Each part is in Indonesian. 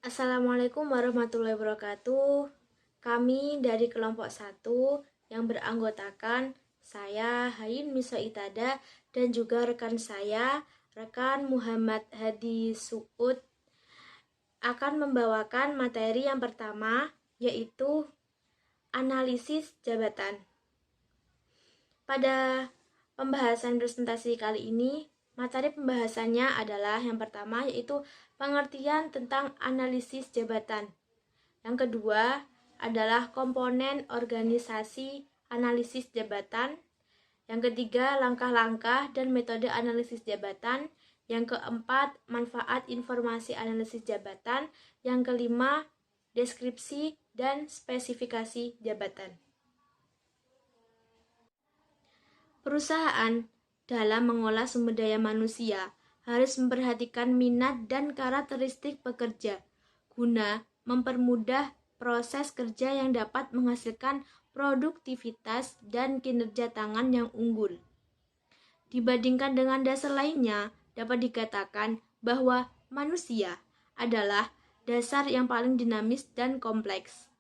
Assalamualaikum warahmatullahi wabarakatuh. Kami dari kelompok 1 yang beranggotakan saya Hayin Miso Itada dan juga rekan saya, rekan Muhammad Hadi Suud akan membawakan materi yang pertama, yaitu analisis jabatan. Pada pembahasan presentasi kali ini, materi pembahasannya adalah yang pertama yaitu pengertian tentang analisis jabatan. Yang kedua adalah komponen organisasi analisis jabatan. Yang ketiga, langkah-langkah dan metode analisis jabatan. Yang keempat, manfaat informasi analisis jabatan. Yang kelima, deskripsi dan spesifikasi jabatan. Perusahaan dalam mengolah sumber daya manusia harus memperhatikan minat dan karakteristik pekerja guna mempermudah proses kerja yang dapat menghasilkan produktivitas dan kinerja tangan yang unggul. Dibandingkan dengan dasar lainnya, dapat dikatakan bahwa manusia adalah dasar yang paling dinamis dan kompleks.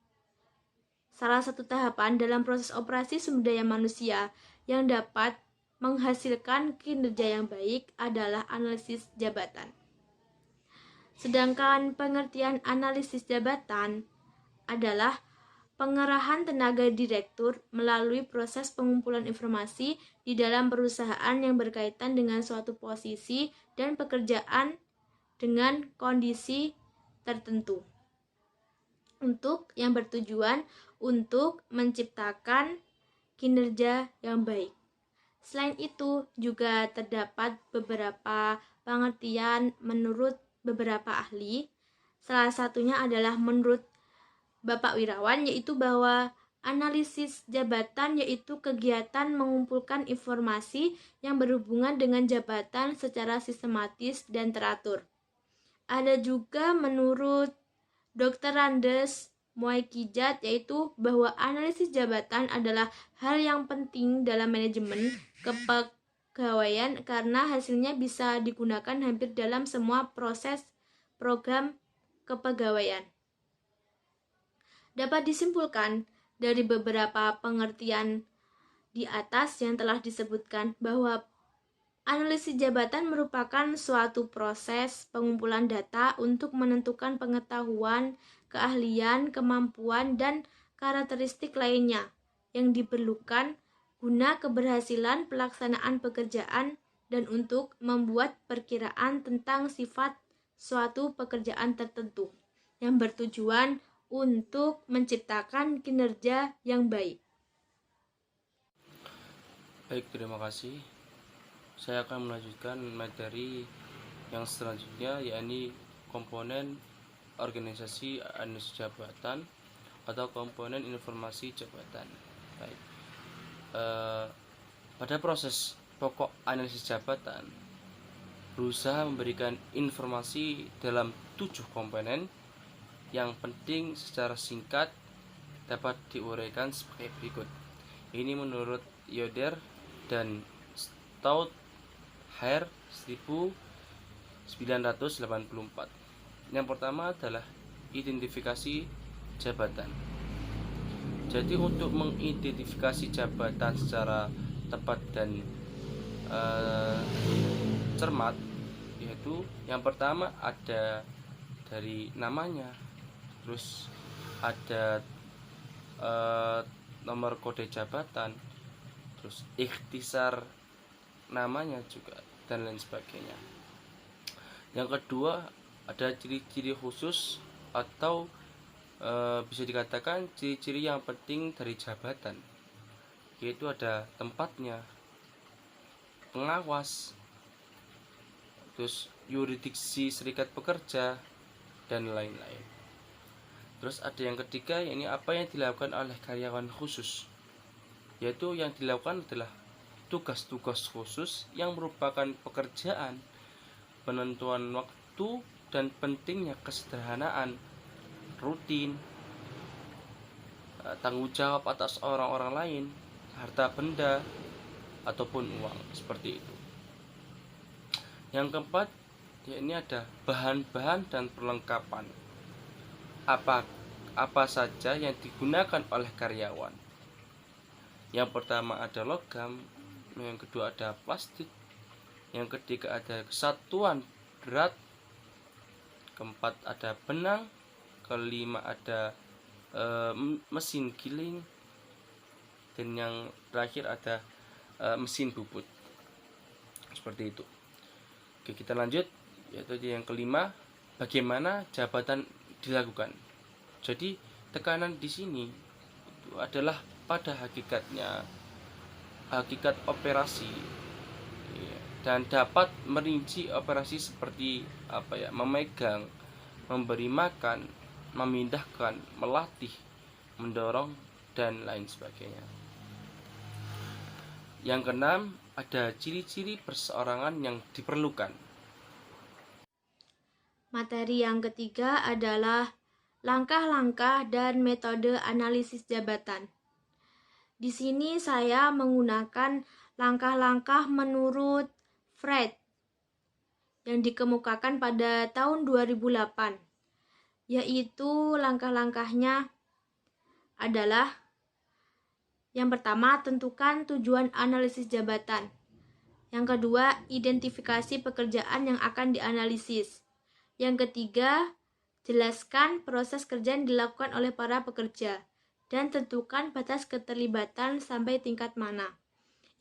Salah satu tahapan dalam proses operasi sumber daya manusia yang dapat menghasilkan kinerja yang baik adalah analisis jabatan. Sedangkan pengertian analisis jabatan adalah pengerahan tenaga direktur melalui proses pengumpulan informasi di dalam perusahaan yang berkaitan dengan suatu posisi dan pekerjaan dengan kondisi tertentu, untuk yang bertujuan untuk menciptakan kinerja yang baik. Selain itu, juga terdapat beberapa pengertian menurut beberapa ahli. Salah satunya adalah menurut Bapak Wirawan, yaitu bahwa analisis jabatan yaitu kegiatan mengumpulkan informasi yang berhubungan dengan jabatan secara sistematis dan teratur. Ada juga menurut Dr. Randes Moekijat, yaitu bahwa analisis jabatan adalah hal yang penting dalam manajemen kepegawaian karena hasilnya bisa digunakan hampir dalam semua proses program kepegawaian. Dapat disimpulkan dari beberapa pengertian di atas yang telah disebutkan bahwa analisis jabatan merupakan suatu proses pengumpulan data untuk menentukan pengetahuan, keahlian, kemampuan, dan karakteristik lainnya yang diperlukan guna keberhasilan pelaksanaan pekerjaan dan untuk membuat perkiraan tentang sifat suatu pekerjaan tertentu yang bertujuan untuk menciptakan kinerja yang baik. Baik, terima kasih. Saya akan melanjutkan materi yang selanjutnya, yakni komponen organisasi analisis jabatan atau komponen informasi jabatan. Baik. Pada proses pokok analisis jabatan, berusaha memberikan informasi dalam 7 komponen yang penting secara singkat dapat diuraikan sebagai berikut. Ini menurut Yoder dan Stoutheir 1984. Yang pertama adalah identifikasi jabatan. Jadi untuk mengidentifikasi jabatan secara tepat dan cermat, yaitu yang pertama ada dari namanya, terus ada nomor kode jabatan, terus ikhtisar namanya juga, dan lain sebagainya. Yang kedua ada ciri-ciri khusus atau bisa dikatakan ciri-ciri yang penting dari jabatan, yaitu ada tempatnya, pengawas, terus yurisdiksi serikat pekerja, dan lain-lain. Terus ada yang ketiga, yakni apa yang dilakukan oleh karyawan khusus, yaitu yang dilakukan adalah tugas-tugas khusus yang merupakan pekerjaan, penentuan waktu, dan pentingnya kesederhanaan, rutin, tanggung jawab atas orang-orang lain, harta benda, ataupun uang, seperti itu. Yang keempat, yakni ada bahan-bahan dan perlengkapan. apa saja yang digunakan oleh karyawan. Yang pertama ada logam, yang kedua ada plastik, yang ketiga ada kesatuan berat, keempat ada benang, kelima ada mesin giling, dan yang terakhir ada mesin bubut. Seperti itu. Oke, kita lanjut, yaitu yang kelima, bagaimana jabatan dilakukan. Jadi tekanan di sini itu adalah pada hakikatnya hakikat operasi, dan dapat merinci operasi seperti memegang, memberi makan, memindahkan, melatih, mendorong, dan lain sebagainya. Yang keenam, ada ciri-ciri perseorangan yang diperlukan. Materi yang ketiga adalah langkah-langkah dan metode analisis jabatan. Di sini saya menggunakan langkah-langkah menurut Freud yang dikemukakan pada tahun 2008, yaitu langkah-langkahnya adalah: yang pertama, tentukan tujuan analisis jabatan. Yang kedua, identifikasi pekerjaan yang akan dianalisis. Yang ketiga, jelaskan proses kerja yang dilakukan oleh para pekerja dan tentukan batas keterlibatan sampai tingkat mana.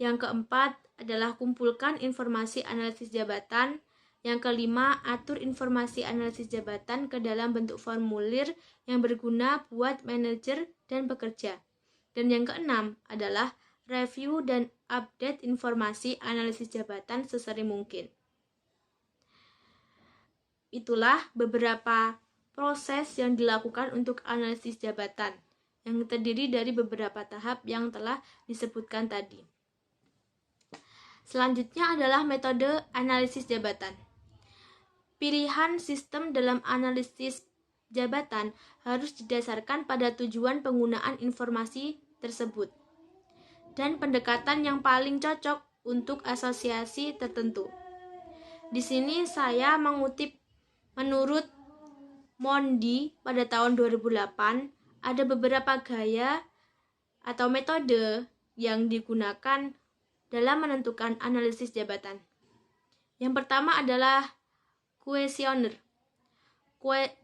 Yang keempat adalah kumpulkan informasi analisis jabatan. Yang kelima, atur informasi analisis jabatan ke dalam bentuk formulir yang berguna buat manajer dan pekerja. Dan yang keenam adalah review dan update informasi analisis jabatan sesering mungkin. Itulah beberapa proses yang dilakukan untuk analisis jabatan, yang terdiri dari beberapa tahap yang telah disebutkan tadi. Selanjutnya adalah metode analisis jabatan. Pilihan sistem dalam analisis jabatan harus didasarkan pada tujuan penggunaan informasi tersebut dan pendekatan yang paling cocok untuk asosiasi tertentu. Di sini saya mengutip menurut Mondi pada tahun 2008, ada beberapa gaya atau metode yang digunakan dalam menentukan analisis jabatan. Yang pertama adalah kuesioner.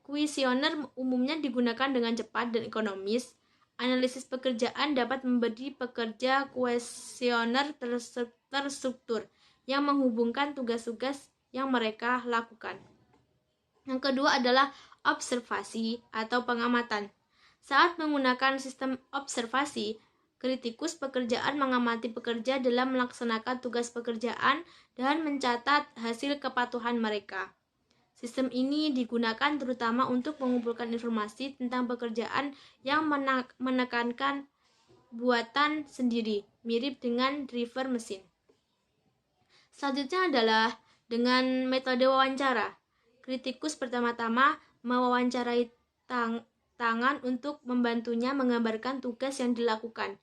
Kuesioner umumnya digunakan dengan cepat dan ekonomis. Analisis pekerjaan dapat memberi pekerja kuesioner terstruktur yang menghubungkan tugas-tugas yang mereka lakukan. Yang kedua adalah observasi atau pengamatan. Saat menggunakan sistem observasi, kritikus pekerjaan mengamati pekerja dalam melaksanakan tugas pekerjaan dan mencatat hasil kepatuhan mereka. Sistem ini digunakan terutama untuk mengumpulkan informasi tentang pekerjaan yang menekankan buatan sendiri, mirip dengan driver mesin. Selanjutnya adalah dengan metode wawancara. Kritikus pertama-tama mewawancarai tangan untuk membantunya menggambarkan tugas yang dilakukan,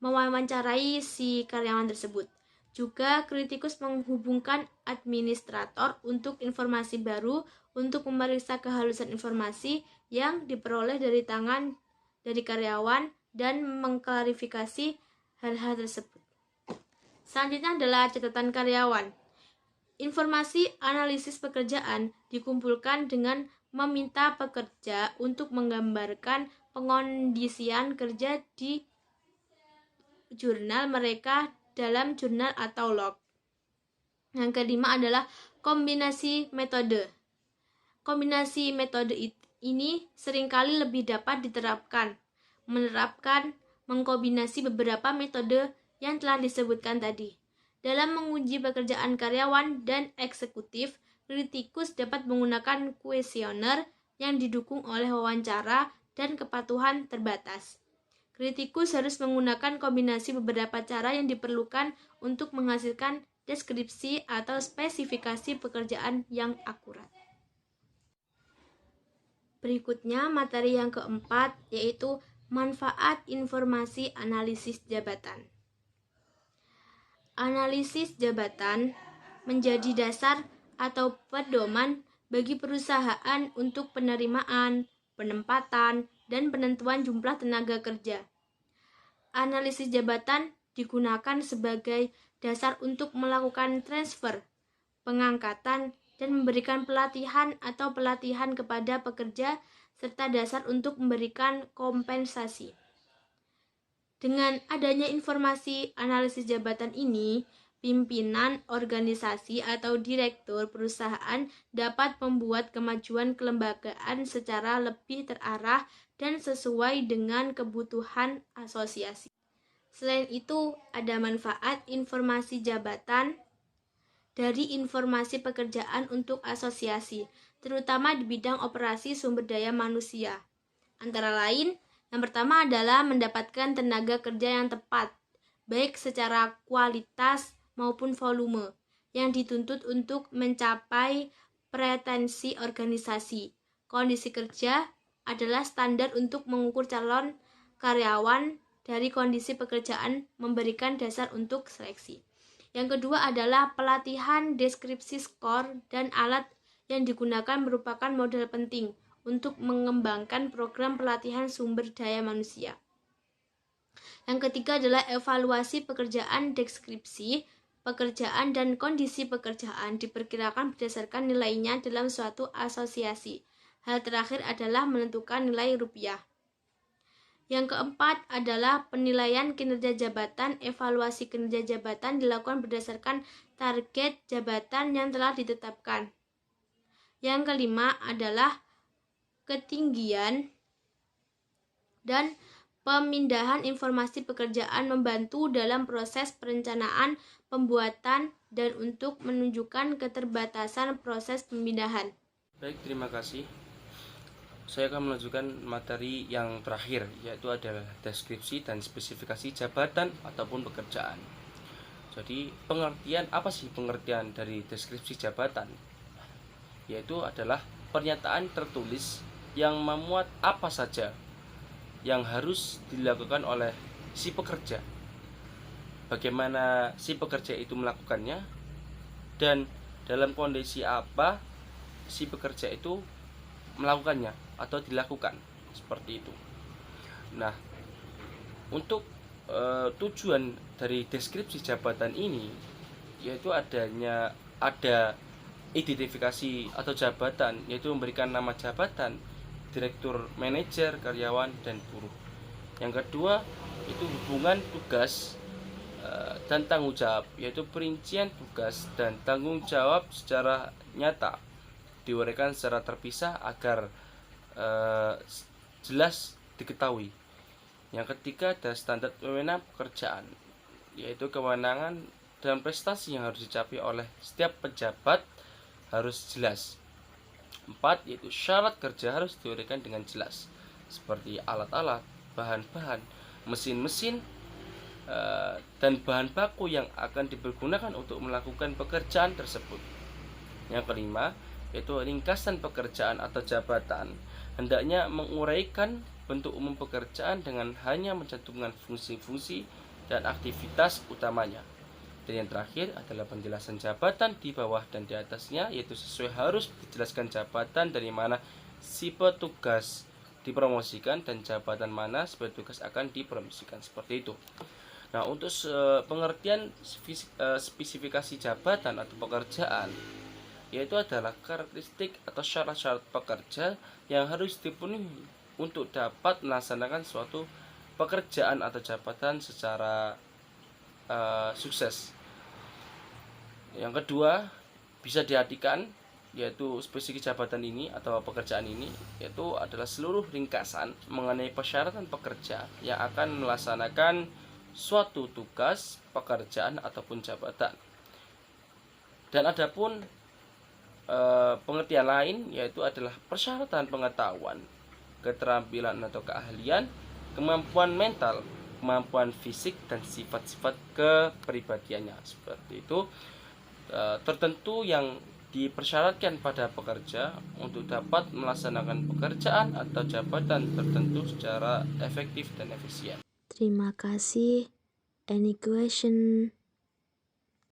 mewawancarai si karyawan tersebut. Juga kritikus menghubungkan administrator untuk informasi baru untuk memeriksa kehalusan informasi yang diperoleh dari tangan dari karyawan dan mengklarifikasi hal-hal tersebut. Selanjutnya adalah catatan karyawan. Informasi analisis pekerjaan dikumpulkan dengan meminta pekerja untuk menggambarkan pengondisian kerja di jurnal mereka dalam jurnal atau log. Yang kelima adalah kombinasi metode. Kombinasi metode ini seringkali lebih dapat diterapkan, mengkombinasi beberapa metode yang telah disebutkan tadi. Dalam menguji pekerjaan karyawan dan eksekutif, kritikus dapat menggunakan kuesioner yang didukung oleh wawancara dan kepatuhan terbatas. Kritikus harus menggunakan kombinasi beberapa cara yang diperlukan untuk menghasilkan deskripsi atau spesifikasi pekerjaan yang akurat. Berikutnya materi yang keempat, yaitu manfaat informasi analisis jabatan. Analisis jabatan menjadi dasar atau pedoman bagi perusahaan untuk penerimaan, penempatan, dan penentuan jumlah tenaga kerja. Analisis jabatan digunakan sebagai dasar untuk melakukan transfer, pengangkatan, dan memberikan pelatihan atau pelatihan kepada pekerja, serta dasar untuk memberikan kompensasi. Dengan adanya informasi analisis jabatan ini, pimpinan organisasi atau direktur perusahaan dapat membuat kemajuan kelembagaan secara lebih terarah dan sesuai dengan kebutuhan asosiasi. Selain itu, ada manfaat informasi jabatan dari informasi pekerjaan untuk asosiasi, terutama di bidang operasi sumber daya manusia. Antara lain, yang pertama adalah mendapatkan tenaga kerja yang tepat, baik secara kualitas maupun volume, yang dituntut untuk mencapai pretensi organisasi. Kondisi kerja adalah standar untuk mengukur calon karyawan dari kondisi pekerjaan, memberikan dasar untuk seleksi. Yang kedua adalah pelatihan, deskripsi skor, dan alat yang digunakan merupakan modal penting untuk mengembangkan program pelatihan sumber daya manusia. Yang ketiga adalah evaluasi pekerjaan, deskripsi pekerjaan dan kondisi pekerjaan diperkirakan berdasarkan nilainya dalam suatu asosiasi. Hal terakhir adalah menentukan nilai rupiah. Yang keempat adalah penilaian kinerja jabatan. Evaluasi kinerja jabatan dilakukan berdasarkan target jabatan yang telah ditetapkan. Yang kelima adalah ketinggian dan pemindahan informasi pekerjaan, membantu dalam proses perencanaan, pembuatan, dan untuk menunjukkan keterbatasan proses pemindahan. Baik, terima kasih. Saya akan melanjutkan materi yang terakhir, yaitu adalah deskripsi dan spesifikasi jabatan ataupun pekerjaan. Jadi, apa sih pengertian dari deskripsi jabatan? Yaitu adalah pernyataan tertulis yang memuat apa saja yang harus dilakukan oleh si pekerja, bagaimana si pekerja itu melakukannya, dan dalam kondisi apa si pekerja itu melakukannya atau dilakukan, seperti itu. Nah, untuk tujuan dari deskripsi jabatan ini yaitu ada identifikasi atau jabatan, yaitu memberikan nama jabatan, direktur, manajer, karyawan, dan buruh. Yang kedua itu hubungan tugas dan tanggung jawab, yaitu perincian tugas dan tanggung jawab secara nyata diuraikan secara terpisah agar jelas diketahui. Yang ketiga ada standar wewenang pekerjaan, yaitu kewenangan dan prestasi yang harus dicapai oleh setiap pejabat harus jelas. 4 yaitu syarat kerja harus diuraikan dengan jelas, seperti alat-alat, bahan-bahan, mesin-mesin, dan bahan baku yang akan dipergunakan untuk melakukan pekerjaan tersebut. Yang kelima yaitu ringkasan pekerjaan atau jabatan, hendaknya menguraikan bentuk umum pekerjaan dengan hanya mencantumkan fungsi-fungsi dan aktivitas utamanya. Dan yang terakhir adalah penjelasan jabatan di bawah dan di atasnya, yaitu sesuai harus dijelaskan jabatan dari mana si petugas dipromosikan dan jabatan mana si petugas akan dipromosikan, seperti itu. Nah, untuk pengertian spesifikasi jabatan atau pekerjaan, yaitu adalah karakteristik atau syarat-syarat pekerja yang harus dipenuhi untuk dapat melaksanakan suatu pekerjaan atau jabatan secara sukses. Yang kedua bisa diartikan, yaitu spesifik jabatan ini atau pekerjaan ini, yaitu adalah seluruh ringkasan mengenai persyaratan pekerja yang akan melaksanakan suatu tugas, pekerjaan ataupun jabatan. Dan adapun pengertian lain yaitu adalah persyaratan pengetahuan, keterampilan atau keahlian, kemampuan mental, kemampuan fisik, dan sifat-sifat kepribadiannya, seperti itu, tertentu yang dipersyaratkan pada pekerja untuk dapat melaksanakan pekerjaan atau jabatan tertentu secara efektif dan efisien. Terima kasih. Any question?